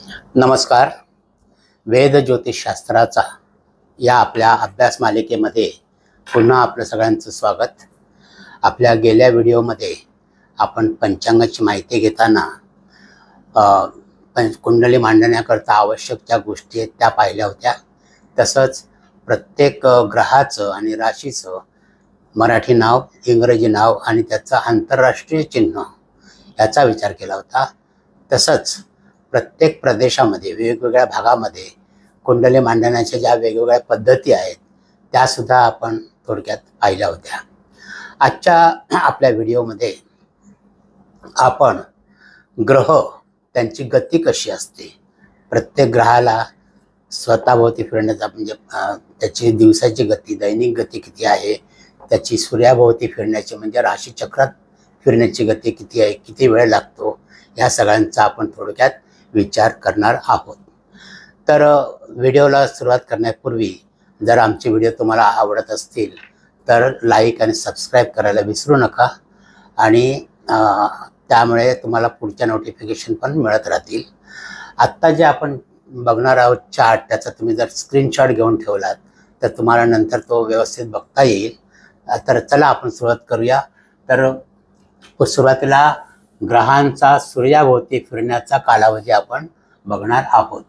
नमस्कार. वेद ज्योतिषशास्त्राचा या आपल्या अभ्यास मालिकेमध्ये पुन्हा आपलं सगळ्यांचं स्वागत. आपल्या गेल्या व्हिडिओमध्ये आपण पंचांगाची माहिती घेताना कुंडली मांडण्याकरता आवश्यक ज्या गोष्टी आहेत त्या पाहिल्या होत्या. तसंच प्रत्येक ग्रहाचं आणि राशीचं मराठी नाव, इंग्रजी नाव आणि त्याचं आंतरराष्ट्रीय चिन्ह याचा विचार केला होता. तसंच प्रत्येक प्रदेशामध्ये वेगवेगळ्या भागामध्ये कुंडली मांडण्याच्या ज्या वेगवेगळ्या पद्धती आहेत त्यासुद्धा आपण थोडक्यात पाहिल्या होत्या. आजच्या आपल्या व्हिडिओमध्ये आपण ग्रह त्यांची गती कशी असते, प्रत्येक ग्रहाला स्वतःभोवती फिरण्याचा म्हणजे त्याची दिवसाची गती, दैनिक गती किती आहे, त्याची सूर्याभोवती फिरण्याची म्हणजे राशीचक्रात फिरण्याची गती किती आहे, किती वेळ लागतो, या सगळ्यांचा आपण थोडक्यात विचार करणार आहोत. तर व्हिडिओला सुरुवात करण्यापूर्वी जर आमचे व्हिडिओ तुम्हाला आवडत असतील तर लाईक आणि सबस्क्राईब करायला विसरू नका आणि त्यामुळे तुम्हाला पुढच्या नोटिफिकेशन पण मिळत राहतील. आत्ता जे आपण बघणार आहोत चार्ट, त्याचा तुम्ही जर स्क्रीनशॉट घेऊन ठेवलात तर तुम्हाला नंतर तो व्यवस्थित बघता येईल. तर चला आपण सुरुवात करूया. तर सुरुवातीला ग्रहांचा सूर्याभोवती फिरण्याचा कालावधी आपण बघणार आहोत.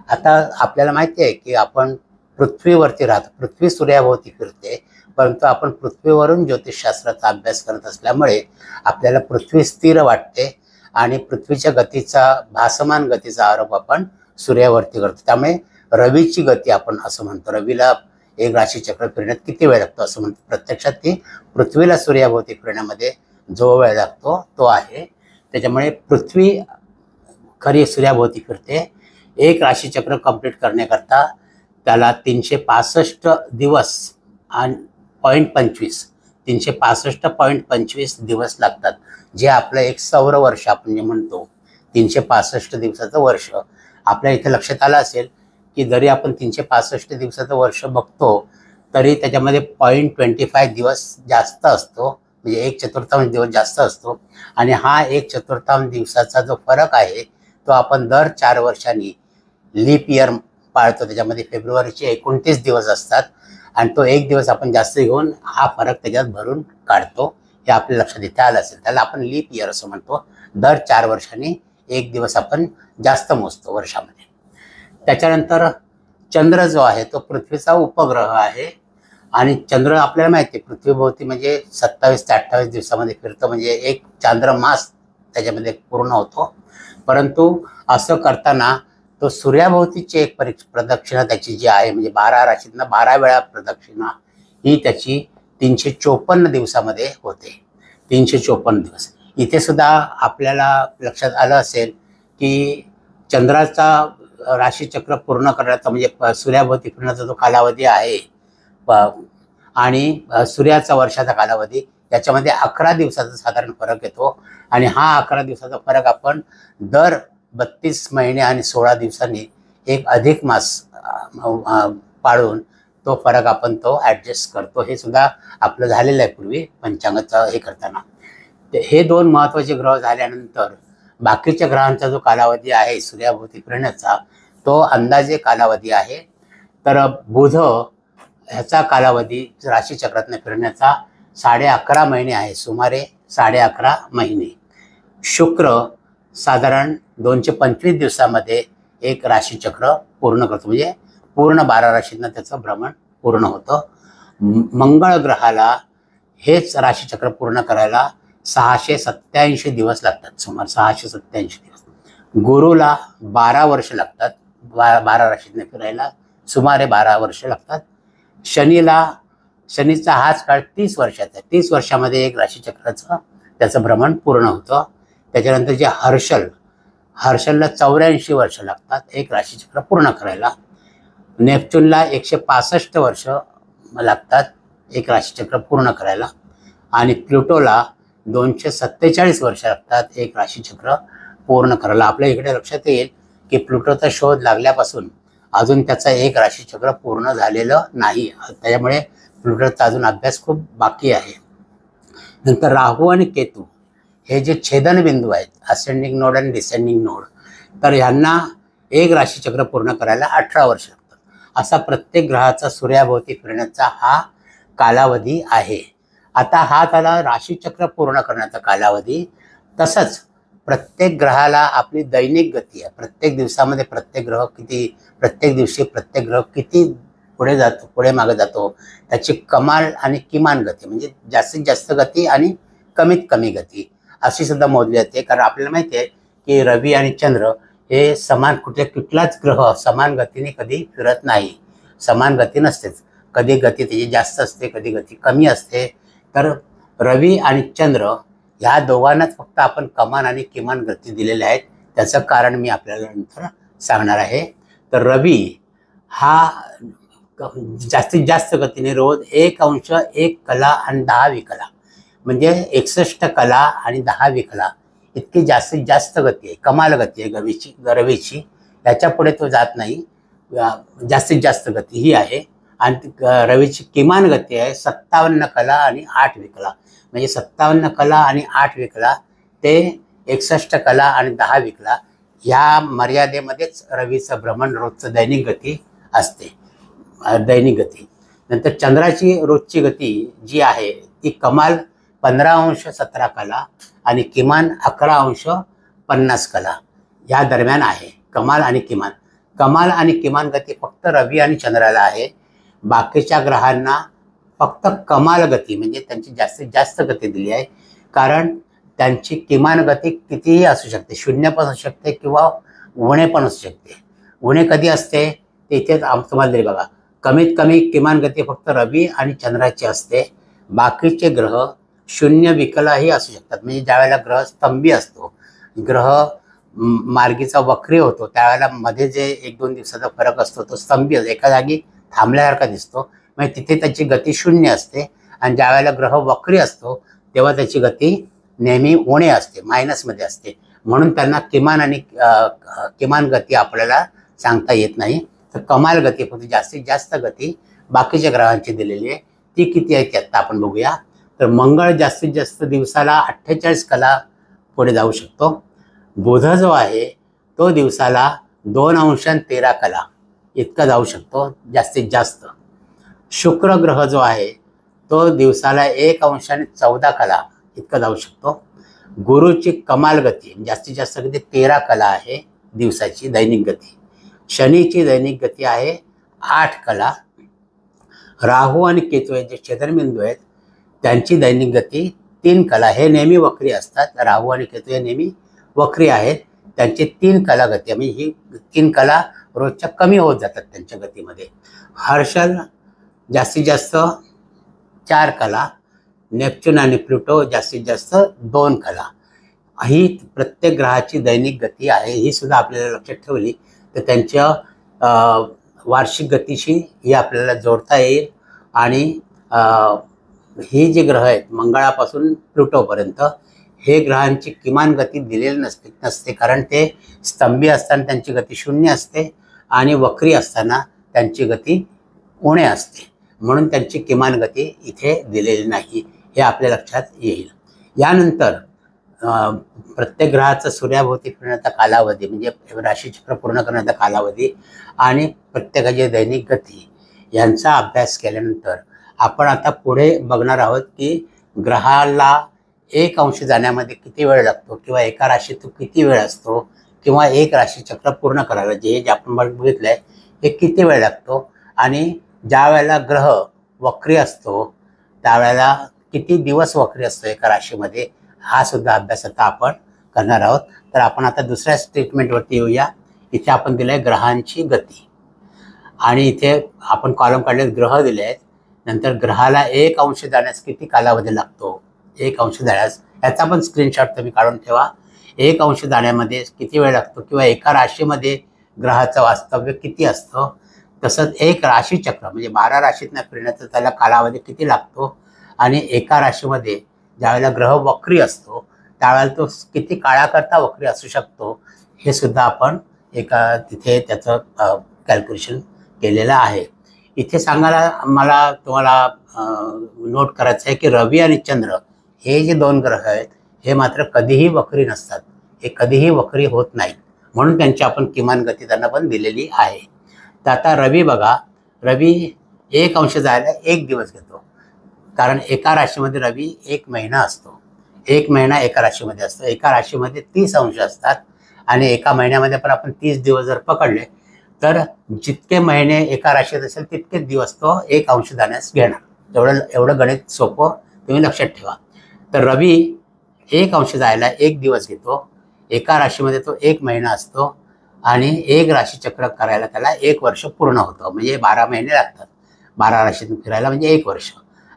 आता आपल्याला माहिती आहे की आपण पृथ्वीवरती राहतो, पृथ्वी सूर्याभोवती फिरते, परंतु आपण पृथ्वीवरून ज्योतिषशास्त्राचा अभ्यास करत असल्यामुळे आपल्याला पृथ्वी स्थिर वाटते आणि पृथ्वीच्या गतीचा, भासमान गतीचा आरोप आपण सूर्यावरती करतो. त्यामुळे रवीची गती आपण असं म्हणतो, रवीला एक राशीचक्र फिरण्यात किती वेळ लागतो असं म्हणतो. प्रत्यक्षात ती पृथ्वीला सूर्याभोवती फिरण्यामध्ये जो वेळ लागतो तो आहे. त्याच्यामुळे पृथ्वी खरी सूर्याभोवती फिरते. एक राशीचक्र कंप्लीट करण्याकरता त्याला 365 दिवस आणि 365.25 दिवस लागतात. जे आपलं एक सौर वर्ष आपण जे म्हणतो, 365 दिवसाचं वर्ष. आपल्या इथे लक्षात आलं असेल की जरी आपण 365 दिवसाचं वर्ष बघतो तरी त्याच्यामध्ये 0.25 दिवस जास्त असतो, म्हणजे 1/4 दिवस जास्त असतो. आणि हा 1/4 दिवसाचा जो फरक आहे तो आपण दर 4 वर्षांनी लीप इयर पाळतो. त्याच्यामध्ये फेब्रुवारीचे 29 दिवस असतात आणि तो एक दिवस आपण जास्त घेऊन हा फरक त्याच्यात भरून काढतो. हे आपल्या लक्षात इथे आलं असेल. त्याला आपण लीप इयर असं म्हणतो. दर 4 वर्षांनी एक दिवस आपण जास्त मोजतो वर्षामध्ये. त्याच्यानंतर चंद्र जो आहे तो पृथ्वीचा उपग्रह आहे आणि चंद्र आपल्याला माहिती आहे पृथ्वीभोवती म्हणजे 27 ते 28 दिवसामध्ये फिरतं, म्हणजे एक चांद्रमास त्याच्यामध्ये पूर्ण होतो. परंतु असं करताना तो सूर्याभोवतीची एक प्रदक्षिणा त्याची जी आहे म्हणजे 12 राशीतनं 12 वेळा प्रदक्षिणा ही त्याची 354 दिवसामध्ये होते. 354 दिवस. इथे सुद्धा आपल्याला लक्षात आलं असेल की चंद्राचा राशीचक्र पूर्ण करण्याचा म्हणजे सूर्याभोवती फिरण्याचा जो कालावधी आहे आणि सूर्याचा वर्षाचा कालावधी, त्याच्यामध्ये 11 दिवसाचा साधारण फरक येतो. आणि हा 11 दिवसाचा फरक आपण दर 32 महिने आणि 16 दिवसांनी एक अधिक मास पाळून तो फरक आपण तो ॲडजस्ट करतो. हे सुद्धा आपलं झालेलं आहे पूर्वी पंचांगाचं हे करताना. हे 2 महत्त्वाचे ग्रह झाल्यानंतर बाकीच्या ग्रहांचा जो कालावधी आहे सूर्याभोवती फिरण्याचा तो अंदाजे कालावधी आहे. तर बुध ह्याचा कालावधी राशीचक्रातनं फिरण्याचा 11.5 महिने आहे, सुमारे 11.5 महिने. शुक्र साधारण 225 दिवसामध्ये एक राशीचक्र पूर्ण करतो, म्हणजे पूर्ण 12 राशीतनं त्याचं भ्रमण पूर्ण होतं. मंगळ ग्रहाला हेच राशीचक्र पूर्ण करायला 687 दिवस लागतात, सुमारे 687 दिवस. गुरुला 12 वर्ष लागतात 12 राशीतनं फिरायला, सुमारे 12 वर्ष लागतात. शनीचा हाच काळ 30 वर्षाचा आहे. 30 वर्षामध्ये एक राशीचक्राचं त्याचं भ्रमण पूर्ण होतं. त्याच्यानंतर जे हर्षलला 84 वर्ष लागतात एक राशीचक्र पूर्ण करायला. नेपच्यूनला 165 वर्ष लागतात एक राशीचक्र पूर्ण करायला. आणि प्लुटोला 247 वर्ष लागतात एक राशीचक्र पूर्ण करायला. आपल्या इकडे लक्षात येईल की प्लुटोचा शोध लागल्यापासून अजून त्याचा एक राशीचक्र पूर्ण झालेलं नाही. त्याच्यामुळे प्लुटोचा अजून अभ्यास खूप बाकी आहे. नंतर राहू आणि केतू हे जे छेदनबिंदू आहेत, असेंडिंग नोड आणि डिसेंडिंग नोड, तर ह्यांना एक राशीचक्र पूर्ण करायला 18 वर्ष लागतात. असा प्रत्येक ग्रहाचा सूर्याभोवती फिरण्याचा हा कालावधी आहे. आता हा झाला राशीचक्र पूर्ण करण्याचा कालावधी. तसंच प्रत्येक ग्रहाला आपली दैनिक गती आहे. प्रत्येक दिवसामध्ये प्रत्येक दिवशी प्रत्येक ग्रह किती पुढे जातो, पुढे मागे जातो, त्याची कमाल आणि किमान गती म्हणजे जास्तीत जास्त गती आणि कमीत कमी गती अशी सुद्धा मोजली जाते. कारण आपल्याला माहिती आहे की रवी आणि चंद्र हे कुठलाच ग्रह समान गतीने कधी फिरत नाही. समान गती नसतेच. कधी गती त्याची जास्त असते, कधी गती कमी असते. तर रवी आणि चंद्र ह्या दोघांनाच फक्त आपण कमान आणि किमान गती दिलेल्या आहेत. त्याचं कारण मी आपल्याला नंतर सांगणार आहे. तर रवी हा जास्तीत जास्त गतीने रोज 1 अंश 1 कला आणि 10 विकला म्हणजे 61 कला आणि 10 विकला इतकी जास्तीत जास्त गती आहे. कमाल गती आहे रवीची. याच्या पुढे तो जात नाही. जास्तीत जास्त गती ही आहे. आणि रवीची किमान गती आहे 57 कला आणि 8 विकला म्हणजे 57 कला आणि 8 विकला ते 61 कला आणि 10 विकला ह्या मर्यादेमध्येच रवीचं भ्रमण रोजचं दैनिक गती असते. दैनिक गती. नंतर चंद्राची रोजची गती जी आहे ती कमाल 15 अंश 17 कला आणि किमान 11 अंश 50 कला या दरम्यान आहे. कमाल आणि किमान गती फक्त रवी आणि चंद्राला आहे. बाकीच्या ग्रहांना फक्त कमाल गती म्हणजे त्यांची जास्तीत जास्त गती दिली आहे. कारण त्यांची किमान गती कितीही असू शकते, 0 पण असू शकते किंवा उणे पण असू शकते. उणे कधी असते ते इथे तुम्हाला दिले बघा. कमीत कमी किमान गती फक्त रवी आणि चंद्राची असते. बाकीचे ग्रह 0 विकलाही असू शकतात. म्हणजे ज्यावेळेला ग्रह स्तंभी असतो, ग्रह मार्गीचा वक्री होतो, त्यावेळेला मध्ये जे 1-2 दिवसाचा फरक असतो तो स्तंभी असतो, एका जागी थांबल्यासारखा दिसतो. म्हणजे तिथे त्याची गती 0 असते. आणि ज्यावेळेला ग्रह वक्री असतो तेव्हा त्याची गती नेहमी उणे असते, मायनसमध्ये असते. म्हणून त्यांना किमान गती आपल्याला सांगता येत नाही. तर कमाल गती फक्त जास्तीत जास्त गती बाकीच्या ग्रहांची दिलेली आहे. ती किती आहे ते आता आपण बघूया. तर मंगळ जास्तीत जास्त दिवसाला 48 कला पुढे जाऊ शकतो. बुध जो आहे तो दिवसाला 2 अंश 13 कला इतका जाऊ शकतो जास्तीत जास्त. शुक्र ग्रह जो आहे तो दिवसाला 1 अंश 14 कला इतका जाऊ शकतो. गुरुची कमाल गती जास्तीत जास्त गती 13 कला आहे दिवसाची दैनिक गती. शनीची दैनिक गती आहे 8 कला. राहू आणि केतू जे छेदनबिंदू आहेत त्यांची दैनिक गती 3 कला. हे नेहमी वक्री असतात. राहू आणि केतू हे नेहमी वक्री आहेत. त्यांची 3 कला गती आहे. म्हणजे ही 3 कला रोजच्या कमी होत जातात त्यांच्या गतीमध्ये. हर्षल जास्तीत जास्त 4 कला. नेपच्यून आणि प्लुटो जास्तीत जास्त 2 कला. ही प्रत्येक ग्रहाची दैनिक गती आहे. ही सुद्धा आपल्याला लक्षात ठेवली तर त्यांच्या वार्षिक गतीशी ही आपल्याला जोडता येईल. आणि ही जे ग्रह आहेत मंगळापासून प्लुटोपर्यंत हे ग्रहांची किमान गती दिलेली नसते कारण ते स्तंभी असताना त्यांची गती 0 असते आणि वक्री असताना त्यांची गती उणे असते. म्हणून त्यांची किमान गती इथे दिलेली नाही हे आपल्या लक्षात येईल. यानंतर प्रत्येक ग्रहाचा सूर्याभोवती फिरण्याचा कालावधी म्हणजे राशीचक्र पूर्ण करण्याचा कालावधी आणि प्रत्येकाची दैनिक गती यांचा अभ्यास केल्यानंतर आपण आता पुढे बघणार आहोत की ग्रहाला 1 अंश जाण्यामध्ये किती वेळ लागतो किंवा एका राशीत किती वेळ असतो किंवा एक राशीचक्र पूर्ण करायला जे आपण बघितलं आहे हे किती वेळ लागतो आणि ज्या वेळेला ग्रह वक्री असतो त्यावेळेला किती दिवस वक्री असतो एका राशीमध्ये हा सुद्धा अभ्यास आता आपण करणार आहोत. तर आपण आता दुसऱ्या स्टेटमेंटवरती येऊया. इथे आपण दिलं आहे ग्रहांची गती आणि इथे आपण कॉलम काढले ग्रह दिले आहेत. नंतर ग्रहाला 1 अंश जाण्यास किती कालावधी लागतो. 1 अंश जाण्यास याचा पण स्क्रीनशॉट तुम्ही काढून ठेवा. 1 अंश जाण्यामध्ये किती वेळ लागतो किंवा एका राशीमध्ये ग्रहाचं वास्तव्य किती असतं. तसंच एक राशीचक्र म्हणजे 12 राशीतनं फिरण्याचा त्याला कालावधी किती लागतो आणि एका राशीमध्ये ज्यावेळेला ग्रह वक्री असतो त्यावेळेला तो किती काळाकरता वक्री असू शकतो हे सुद्धा आपण तिथे त्याचं कॅल्क्युलेशन केलेलं आहे. इथे सांगायला तुम्हाला नोट करायचं आहे की रवी आणि चंद्र हे जे 2 ग्रह आहेत हे मात्र कधीही वक्री नसतात. हे कधीही वक्री होत नाहीत. म्हणून त्यांची आपण किमान गती त्यांना पण दिलेली आहे. तर आता रवी बघा, रवी 1 अंश जायला 1 दिवस घेतो, कारण एका राशीमध्ये रवी 1 महिना असतो. 1 महिना एका राशीमध्ये असतो. एका राशीमध्ये 30 अंश असतात आणि एका महिन्यामध्ये पण आपण 30 दिवस जर पकडले तर जितके महिने एका राशीत असेल तितकेच दिवस तो 1 अंश जाण्यास घेणार. एवढं गणित सोपं तुम्ही लक्षात ठेवा. तर रवी 1 अंश जायला 1 दिवस घेतो. एका राशीमध्ये तो 1 महिना असतो आणि 1 राशीचक्र करायला त्याला 1 वर्ष पूर्ण होतं. म्हणजे 12 महिने लागतात 12 राशीतून फिरायला, म्हणजे 1 वर्ष.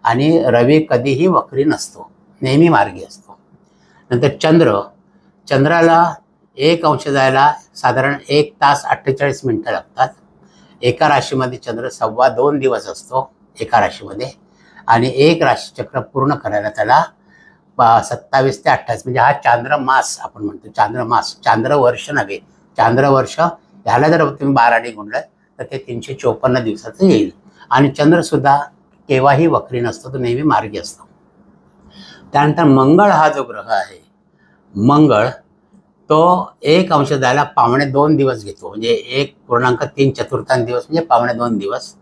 आणि रवी कधीही वक्री नसतो, नेहमी मार्गी असतो. नंतर चंद्राला 1 अंश जायला साधारण 1 तास 48 मिनिटं लागतात. एका राशीमध्ये चंद्र 2.25 दिवस असतो एका राशीमध्ये, आणि 1 राशीचक्र पूर्ण करायला त्याला 27 ते 28, म्हणजे हा चांद्रमास आपण म्हणतो. चांद्रवर्ष नव्हे, चांद्रवर्ष. ह्याला जर तुम्ही 12ने गुणलं तर ते 354 दिवसाचं येईल. आणि चंद्रसुद्धा केव्हाही वक्री नसतो, तो नेहमी मार्गी असतो. त्यानंतर मंगळ हा जो ग्रह आहे, मंगळ तो 1 अंश जायला 2.25 दिवस घेतो, म्हणजे 1.3 चतुर्थांश दिवस, म्हणजे 2.25 दिवस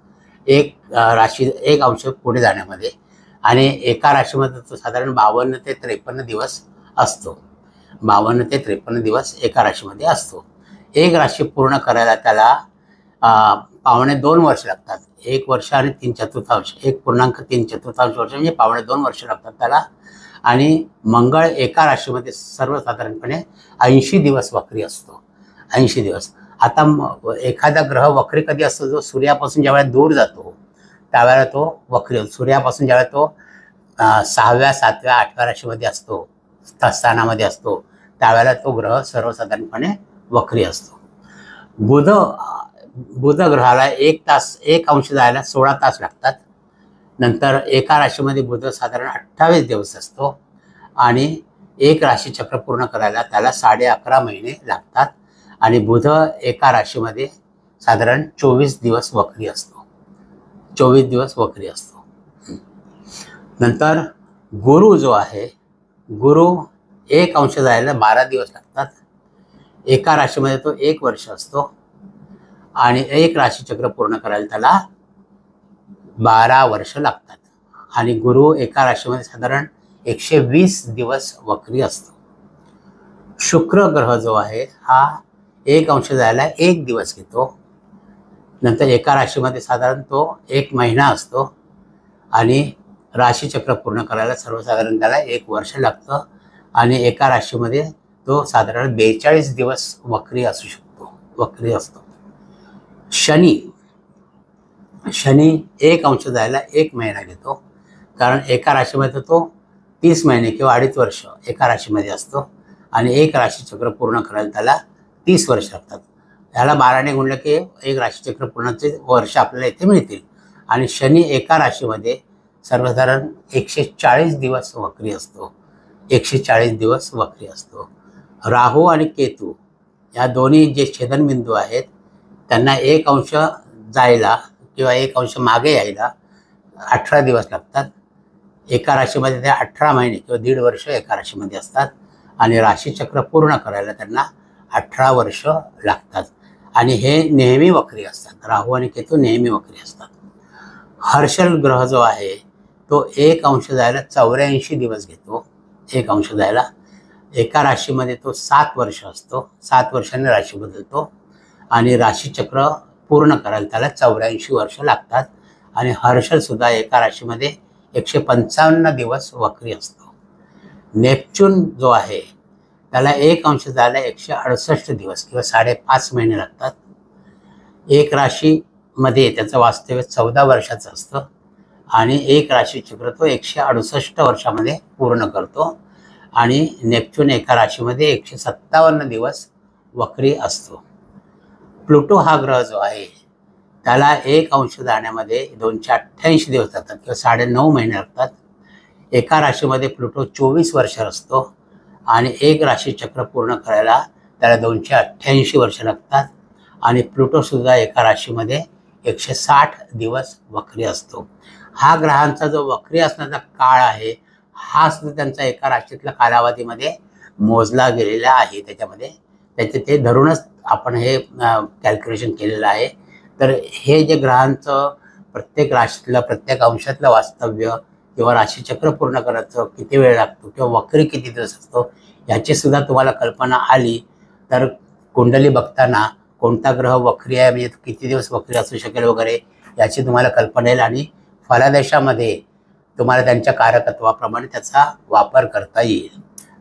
1 अंश पुढे जाण्यामध्ये. आणि एका राशीमध्ये तो साधारण 52 ते 53 दिवस असतो. 52 ते 53 दिवस एका राशीमध्ये असतो. 1 राशी पूर्ण करायला त्याला 2.25 वर्ष लागतात. 1 वर्ष आणि 3 चतुर्थांश, 1.3 चतुर्थांश वर्ष, म्हणजे 2.25 वर्ष लागतात त्याला. आणि मंगळ एका राशीमध्ये सर्वसाधारणपणे 80 दिवस वक्री असतो. 80 दिवस. आता एखादा ग्रह वक्री कधी असतो? जो सूर्यापासून ज्यावेळेला दूर जातो त्यावेळेला तो वक्री होतो. सूर्यापासून ज्यावेळेला तो 6व्या 7व्या 8व्या राशीमध्ये असतो, स्थानामध्ये असतो, त्यावेळेला तो ग्रह सर्वसाधारणपणे वक्री असतो. बुध ग्रहाला 1 अंश जायला 16 तास लागतात. नंतर एका राशीमध्ये बुध साधारण 28 दिवस असतो आणि 1 राशीचक्र पूर्ण करायला त्याला 11.5 महिने लागतात. आणि बुध एका राशीमध्ये साधारण 24 दिवस वक्री असतो. 24 दिवस वक्री असतो. नंतर गुरु जो आहे, गुरु 1 अंश जायला 12 दिवस लागतात. एका राशीमध्ये तो 1 वर्ष असतो आणि 1 राशीचक्र पूर्ण करायला त्याला 12 वर्ष लागतात. आणि गुरु एका राशीमध्ये साधारण 120 दिवस वक्री असतो. शुक्र ग्रह जो आहे हा 1 अंश जायला 1 दिवस घेतो. नंतर एका राशीमध्ये साधारण तो 1 महिना असतो आणि राशीचक्र पूर्ण करायला सर्वसाधारण त्याला 1 वर्ष लागतं. आणि एका राशीमध्ये तो साधारण 42 दिवस वक्री असू शकतो, वक्री असतो. शनी 1 अंश जायला 1 महिना घेतो, कारण एका राशीमध्ये तो 30 महिने किंवा 2.5 वर्ष एका राशीमध्ये असतो आणि 1 राशीचक्र पूर्ण करायला त्याला 30 वर्ष लागतात. ह्याला 12ने गुणलं की 1 राशीचक्र पूर्णचे वर्ष आपल्याला इथे मिळतील. आणि शनी एका राशीमध्ये सर्वसाधारण 140 दिवस वक्री असतो. 140 दिवस वक्री असतो. राहू आणि केतू या दोन्ही जे छेदनबिंदू आहेत त्यांना 1 अंश जायला किंवा 1 अंश मागे यायला 18 दिवस लागतात. एका राशीमध्ये ते 18 महिने किंवा 1.5 वर्ष एका राशीमध्ये असतात आणि राशीचक्र पूर्ण करायला त्यांना 18 वर्ष लागतात. आणि हे नेहमी वक्री असतात. राहू आणि केतू नेहमी वक्री असतात. हर्षल ग्रह जो आहे तो 1 अंश जायला 84 दिवस घेतो. 1 अंश जायला एका राशीमध्ये तो 7 वर्ष असतो. 7 वर्षांनी राशी बदलतो आणि राशीचक्र पूर्ण करायला त्याला 84 वर्ष लागतात. आणि हर्षलसुद्धा एका राशीमध्ये 155 दिवस वक्री असतो. नेपच्यून जो आहे त्याला 1 अंश जायला 168 दिवस किंवा 5.5 महिने लागतात. 1 राशीमध्ये त्याचं वास्तव्य 14 वर्षाचं असतं आणि 1 राशीचक्र तो 168 वर्षामध्ये पूर्ण करतो. आणि नेपच्यून एका राशीमध्ये 157 दिवस वक्री असतो. प्लुटो हा ग्रह जो आहे त्याला 1 अंश जाण्यामध्ये 288 दिवस लागतात किंवा 9.5 महिने लागतात. एका राशीमध्ये प्लुटो 24 वर्ष असतो आणि 1 राशीचक्र पूर्ण करायला त्याला 288 वर्ष लागतात. आणि प्लुटोसुद्धा एका राशीमध्ये 160 दिवस वक्री असतो. हा ग्रहांचा जो वक्री असण्याचा काळ आहे हा सुद्धा त्यांचा एका राशीतल्या कालावधीमध्ये मोजला गेलेला आहे. त्याच्यामध्ये त्याचे ते धरूनच आपण हे कॅल्क्युलेशन केलेलं आहे. तर हे जे ग्रहांचं प्रत्येक राशीतलं प्रत्येक अंशातलं वास्तव्य किंवा राशीचक्र पूर्ण करायचं किती वेळ लागतो किंवा वक्री किती दिवस असतो याची सुद्धा तुम्हाला कल्पना आली तर कुंडली बघताना कोणता ग्रह वक्री आहे म्हणजे किती दिवस वक्री असू शकेल वगैरे याची तुम्हाला कल्पना येईल आणि फलादेशामध्ये तुम्हाला त्यांच्या कारकत्वाप्रमाणे त्याचा वापर करता येईल.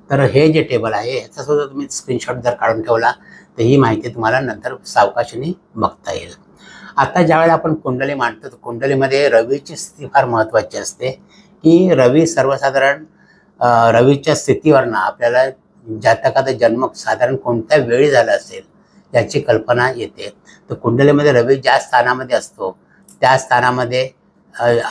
तर हे जे टेबल आहे ह्याचा सुद्धा तुम्ही स्क्रीनशॉट जर काढून ठेवला तर ही माहिती तुम्हाला नंतर सावकाशाने बघता येईल. आता ज्यावेळेला आपण कुंडली मांडतो तर कुंडलीमध्ये रवीची स्थिती फार महत्त्वाची असते की रवी सर्वसाधारण रवीच्या स्थितीवरनं आपल्याला जातकाचा जन्म साधारण कोणत्या वेळी झाला असेल याची कल्पना येते. तर कुंडलीमध्ये रवी ज्या स्थानामध्ये असतो त्या स्थानामध्ये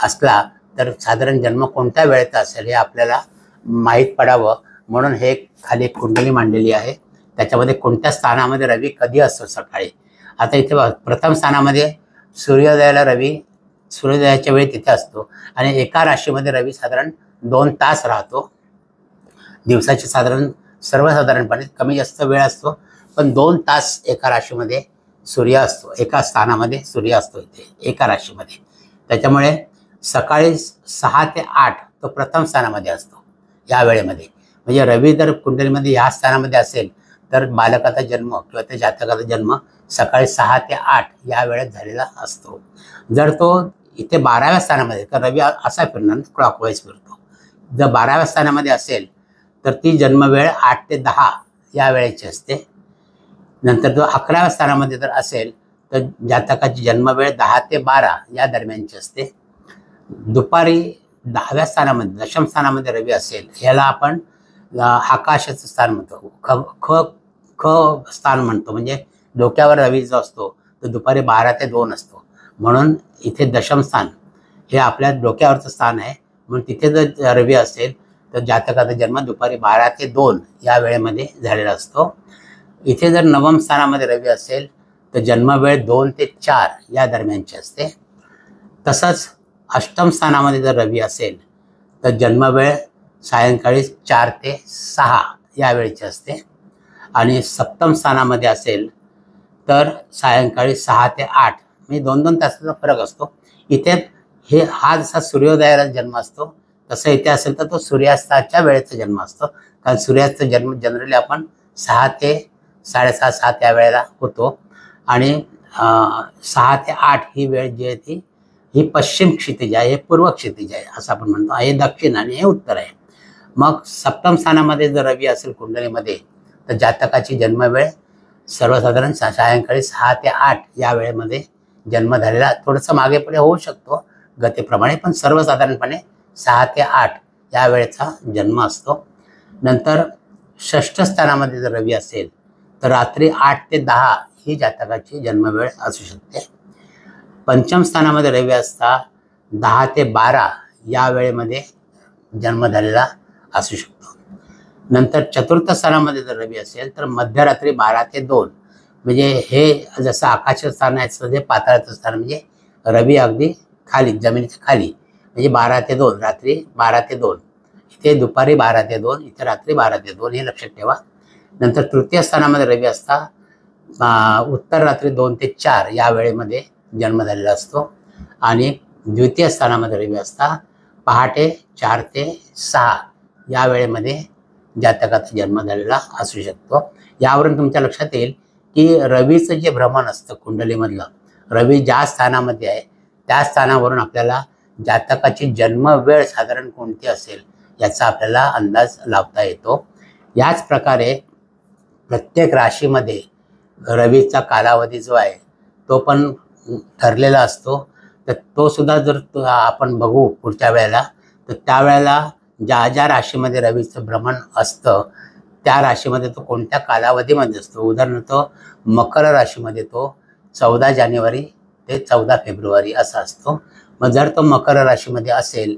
असला तर साधारण जन्म कोणत्या वेळेचा असेल हे आपल्याला माहीत पडावं म्हणून हे खाली एक कुंडली मांडलेली आहे. त्याच्यामध्ये कोणत्या स्थानामध्ये रवी कधी असतो सकाळी. आता इथे प्रथम स्थानामध्ये सूर्योदयाला रवी सूर्योदयाच्या वेळी तिथे असतो आणि एका राशीमध्ये रवी साधारण 2 तास राहतो. दिवसाची साधारण सर्वसाधारणपणे कमी जास्त वेळ असतो पण 2 तास एका राशीमध्ये सूर्य असतो. एका स्थानामध्ये सूर्य असतो इथे एका राशीमध्ये. त्याच्यामुळे सकाळी 6 ते 8 तो प्रथम स्थानामध्ये असतो या वेळेमध्ये. म्हणजे रवी जर कुंडलीमध्ये ह्या स्थानामध्ये असेल तर बालकाचा जन्म किंवा त्या जातकाचा जन्म सकाळी 6 ते 8 या वेळेत झालेला असतो. जर तो इथे 12व्या स्थानामध्ये तर रवी असा फिरणार क्लॉकवाईज फिरतो. जर 12व्या स्थानामध्ये असेल तर ती जन्मवेळ 8 ते 10 या वेळेची असते. नंतर जो 11व्या स्थानामध्ये जर असेल तर जातकाची जन्मवेळ 10 ते 12 या दरम्यानची असते. दुपारी 10व्या स्थानामध्ये दशम स्थानामध्ये रवी असेल याला आपण आकाशाचं स्थान म्हणतो. ख स्थान म्हणतो. म्हणजे डोक्यावर रवी जो असतो तो दुपारी 12 ते 2 असतो. म्हणून इथे दशम स्थान हे आपल्या डोक्यावरचं स्थान आहे. म्हणून तिथे जर रवी असेल तर जातकाचा जन्म दुपारी 12 ते 2 या वेळेमध्ये झालेला असतो. इथे जर नवम स्थानामध्ये रवी असेल तर जन्मवेळ 2 ते 4 या दरम्यानची असते. तसंच अष्टम स्थानामध्ये जर रवी असेल तर जन्मवेळ सायंकाळी 4 ते 6 या वेळेची असते. आणि सप्तम स्थानामध्ये असेल तर सायंकाळी 6 ते 8 म्हणजे 2-2 तासाचा फरक असतो. इथे हा जसा सूर्योदयाला जन्म असतो तसं इथे असेल तर तो सूर्यास्ताच्या वेळेचा जन्म असतो. कारण सूर्यास्त जन्म जनरली आपण 6 ते 6:30-7 या वेळेला होतो. आणि 6 ते 8 ही वेळ जी आहे ही पश्चिम क्षितिज आहे, हे पूर्व क्षितिज आहे असं आपण म्हणतो. हे दक्षिण आणि हे उत्तर आहे. मग सप्तम स्थानामध्ये जर रवी असेल कुंडलीमध्ये तर जातकाची जन्मवेळ सर्वसाधारण सायंकाळी 6 ते 8 या वेळेमध्ये जन्म झालेला. थोडंसं मागे पुढे होऊ शकतो गतीप्रमाणे पण सर्वसाधारणपणे 6 ते 8 या वेळेचा जन्म असतो. नंतर षष्ठ स्थानामध्ये जर रवी असेल तर रात्री 8 ते 10 ही जातकाची जन्मवेळ असू शकते. पंचम स्थानामध्ये रवी असता 10 ते 12 या वेळेमध्ये जन्म झालेला असू शकतो. नंतर चतुर्थ स्थानामध्ये जर रवी असेल तर मध्यरात्री 12 ते 2 म्हणजे हे जसं आकाशाचं स्थान आहे तसं ते पाताळाचं स्थान म्हणजे रवी अगदी खाली जमिनीच्या खाली म्हणजे 12 ते 2 रात्री 12 ते 2 इथे दुपारी 12 ते 2 इथे रात्री 12 ते 2 हे लक्षात ठेवा. नंतर तृतीय स्थानामध्ये रवी असता उत्तर रात्री 2 ते 4 या वेळेमध्ये जन्म झालेला असतो. आणि द्वितीय स्थानामध्ये रवी असता पहाटे 4 ते 6 या वेळेमध्ये जातकाचा जन्म झालेला असू शकतो. यावरून तुमच्या लक्षात येईल की रवीचं जे भ्रमण असतं कुंडलीमधलं रवी ज्या स्थानामध्ये आहे त्या स्थानावरून आपल्याला जातकाची जन्मवेळ साधारण कोणती असेल याचा आपल्याला अंदाज लावता येतो. याच प्रकारे प्रत्येक राशीमध्ये रवीचा कालावधी जो आहे तो पण ठरलेला असतो. तर तो सुद्धा जर आपण बघू पुढच्या वेळेला तर त्यावेळेला ज्या ज्या राशीमध्ये रवीचं भ्रमण असतं त्या राशीमध्ये तो कोणत्या कालावधीमध्ये असतो. उदाहरणार्थ मकर राशीमध्ये तो 14 जानेवारी ते 14 फेब्रुवारी असा असतो. मग जर तो मकर राशीमध्ये असेल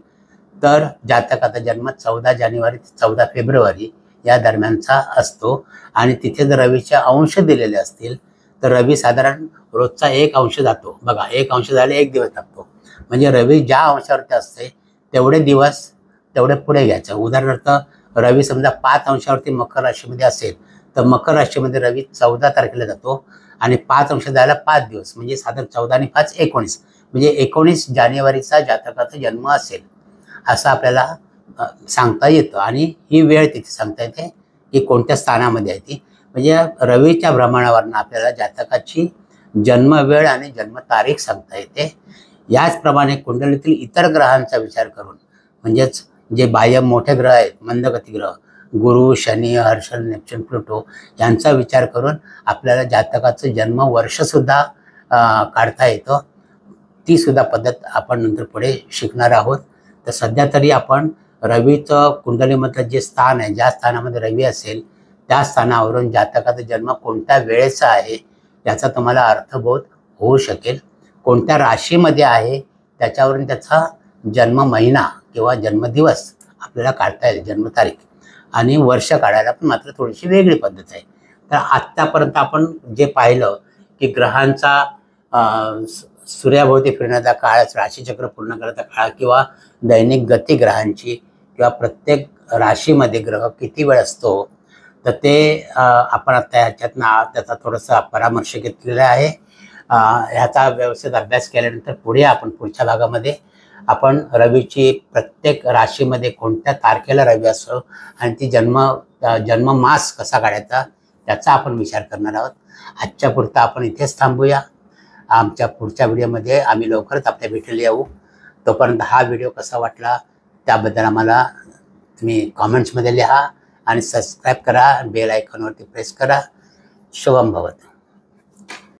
तर जातकाचा जन्म 14 जानेवारी ते 14 फेब्रुवारी या दरम्यानचा असतो. आणि तिथे जर रवीचे अंश दिलेले असतील तर रवी साधारण रोजचा 1 अंश जातो. बघा 1 अंश झाले 1 दिवस लागतो. म्हणजे रवी ज्या अंशावरती असते तेवढे दिवस तेवढे पुढे घ्यायचं. उदाहरणार्थ रवी समजा 5 अंशावरती मकर राशीमध्ये असेल तर मकर राशीमध्ये रवी 14 तारखेला जातो आणि 5 अंश जायला 5 दिवस, म्हणजे साधारण 14 आणि 5 19, म्हणजे 19 जानेवारीचा जातकाचा जन्म असेल असं आपल्याला सांगता येतं. आणि ही वेळ तिथे सांगता येते की कोणत्या स्थानामध्ये आहे ती, म्हणजे रवीच्या भ्रमणावरनं आपल्याला जातकाची जन्मवेळ आणि जन्मतारीख सांगता येते. याचप्रमाणे कुंडलीतील इतर ग्रहांचा विचार करून, म्हणजेच जे बाह्य मोठे ग्रह आहेत, मंदगती ग्रह, गुरु, शनी, हर्षल, नेपच्यून, प्लुटो यांचा विचार करून आपल्याला जातकाचं जन्मवर्षसुद्धा काढता येतं. ती सुद्धा पद्धत आपण नंतर पुढे शिकणार आहोत. तर सध्या तरी आपण रवीचं कुंडलीमधलं जे स्थान आहे, ज्या स्थानामध्ये रवी असेल त्या स्थानावरून जातकाचा जन्म कोणत्या वेळेचा आहे याचा तुम्हाला अर्थबोध होऊ शकेल. कोणत्या राशीमध्ये आहे त्याच्यावरून त्याचा जन्म महिना किंवा जन्मदिवस आपल्याला काढता येईल, जन्मतारीख. आणि वर्ष काढायला पण मात्र थोडीशी वेगळी पद्धत आहे. तर आत्तापर्यंत आपण जे पाहिलं की ग्रहांचा सूर्याभोवती फिरण्याचा काळ, राशीचक्र पूर्ण करण्याचा काळ, किंवा दैनिक गती ग्रहांची, किंवा प्रत्येक राशीमध्ये ग्रह किती वेळ असतो, तर ते आपण आता ह्याच्यातनं त्याचा थोडासा परामर्श घेतलेला आहे. ह्याचा व्यवस्थित अभ्यास केल्यानंतर पुढे आपण पुढच्या भागामध्ये आपण रवीची प्रत्येक राशीमध्ये कोणत्या तारखेला रवी असतो आणि ती जन्ममास कसा काढायचा त्याचा आपण विचार करणार आहोत. आजच्या पुरता आपण इथेच थांबूया. आमच्या पुढच्या व्हिडिओमध्ये आम्ही लवकरच आपल्या भेटीला येऊ. तोपर्यंत हा व्हिडिओ कसा वाटला त्याबद्दल आम्हाला तुम्ही कॉमेंट्समध्ये लिहा आणि सबस्क्राईब करा, बेल आयकॉनवरती प्रेस करा. शुभम भवतु.